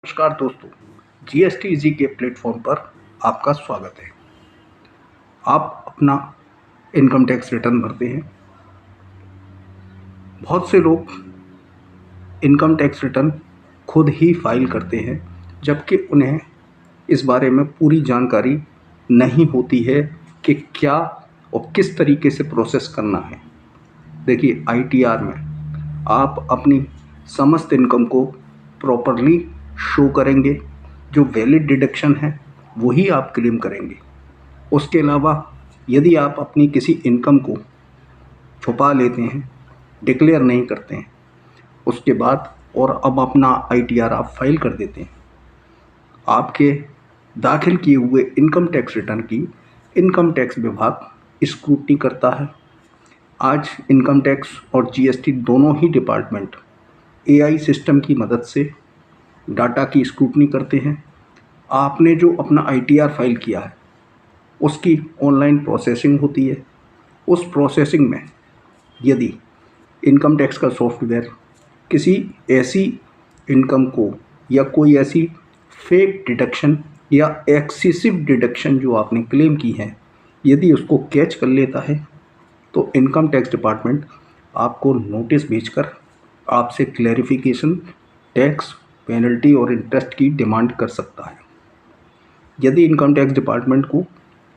नमस्कार दोस्तों, GST easy के प्लेटफॉर्म पर आपका स्वागत है। आप अपना इनकम टैक्स रिटर्न भरते हैं। बहुत से लोग इनकम टैक्स रिटर्न खुद ही फाइल करते हैं, जबकि उन्हें इस बारे में पूरी जानकारी नहीं होती है कि क्या और किस तरीके से प्रोसेस करना है। देखिए, आईटीआर में आप अपनी समस्त इनकम को प्रॉपरली शो करेंगे। जो वैलिड डिडक्शन है वही आप क्लेम करेंगे। उसके अलावा यदि आप अपनी किसी इनकम को छुपा लेते हैं, डिक्लेयर नहीं करते हैं, उसके बाद और अब अपना आईटीआर आप फाइल कर देते हैं, आपके दाखिल किए हुए इनकम टैक्स रिटर्न की इनकम टैक्स विभाग स्क्रूटनी करता है। आज इनकम टैक्स और जीएसटी दोनों ही डिपार्टमेंट एआई सिस्टम की मदद से डाटा की स्क्रूटनी करते हैं। आपने जो अपना आईटीआर फाइल किया है उसकी ऑनलाइन प्रोसेसिंग होती है। उस प्रोसेसिंग में यदि इनकम टैक्स का सॉफ्टवेयर किसी ऐसी इनकम को या कोई ऐसी फेक डिडक्शन या एक्सेसिव डिडक्शन जो आपने क्लेम की है, यदि उसको कैच कर लेता है तो इनकम टैक्स डिपार्टमेंट आपको नोटिस भेजकर आपसे क्लैरिफिकेशन, टैक्स, पेनल्टी और इंटरेस्ट की डिमांड कर सकता है। यदि इनकम टैक्स डिपार्टमेंट को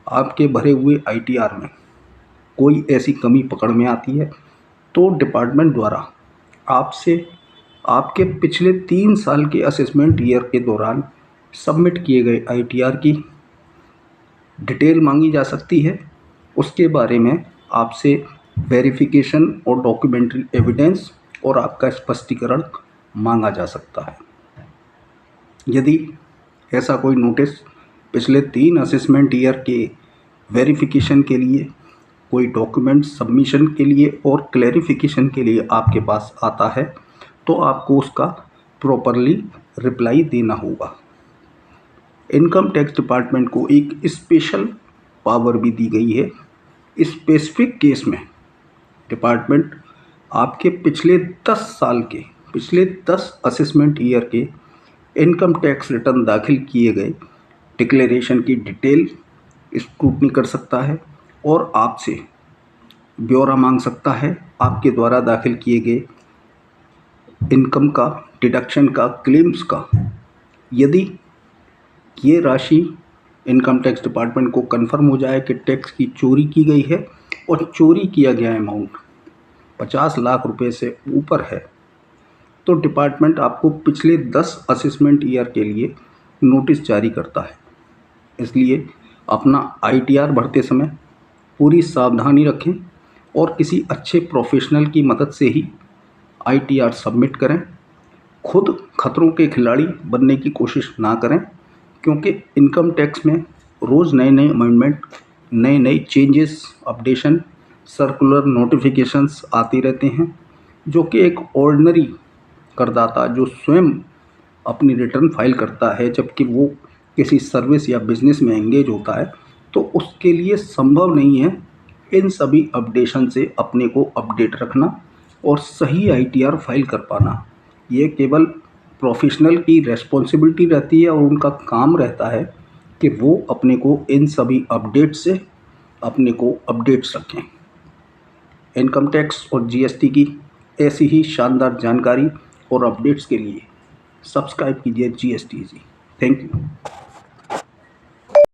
आपके भरे हुए आईटीआर में कोई ऐसी कमी पकड़ में आती है तो डिपार्टमेंट द्वारा आपसे आपके पिछले 3 साल के असेसमेंट ईयर के दौरान सबमिट किए गए आईटीआर की डिटेल मांगी जा सकती है। उसके बारे में आपसे वेरिफिकेशन और डॉक्यूमेंट्री एविडेंस और आपका स्पष्टीकरण मांगा जा सकता है। यदि ऐसा कोई नोटिस पिछले 3 असेसमेंट ईयर के वेरिफिकेशन के लिए, कोई डॉक्यूमेंट सबमिशन के लिए और क्लैरिफिकेशन के लिए आपके पास आता है तो आपको उसका प्रॉपरली रिप्लाई देना होगा। इनकम टैक्स डिपार्टमेंट को एक स्पेशल पावर भी दी गई है। स्पेसिफिक केस में डिपार्टमेंट आपके पिछले 10 असेसमेंट ईयर के इनकम टैक्स रिटर्न दाखिल किए गए डिक्लेरेशन की डिटेल स्क्रूटनी कर सकता है और आपसे ब्यौरा मांग सकता है आपके द्वारा दाखिल किए गए इनकम का, डिडक्शन का, क्लेम्स का। यदि ये राशि इनकम टैक्स डिपार्टमेंट को कंफर्म हो जाए कि टैक्स की चोरी की गई है और चोरी किया गया अमाउंट 50 लाख रुपए से ऊपर है, तो डिपार्टमेंट आपको पिछले 10 असेसमेंट ईयर के लिए नोटिस जारी करता है। इसलिए अपना आईटीआर भरते समय पूरी सावधानी रखें और किसी अच्छे प्रोफेशनल की मदद से ही आईटीआर सबमिट करें। खुद खतरों के खिलाड़ी बनने की कोशिश ना करें, क्योंकि इनकम टैक्स में रोज़ नए नए अमेंडमेंट, नए नए चेंजेस, अपडेशन, सर्कुलर नोटिफिकेशंस आते रहते हैं, जो कि एक ऑर्डिनरी करदाता जो स्वयं अपनी रिटर्न फाइल करता है, जबकि वो किसी सर्विस या बिजनेस में एंगेज होता है, तो उसके लिए संभव नहीं है इन सभी अपडेशन से अपने को अपडेट रखना और सही आईटीआर फाइल कर पाना। ये केवल प्रोफेशनल की रेस्पॉन्सिबिलिटी रहती है और उनका काम रहता है कि वो अपने को इन सभी अपडेट से अपने को अपडेट्स रखें। इनकम टैक्स और जीएसटी की ऐसी ही शानदार जानकारी और अपडेट्स के लिए सब्सक्राइब कीजिए जीएसटी इजी। Thank you.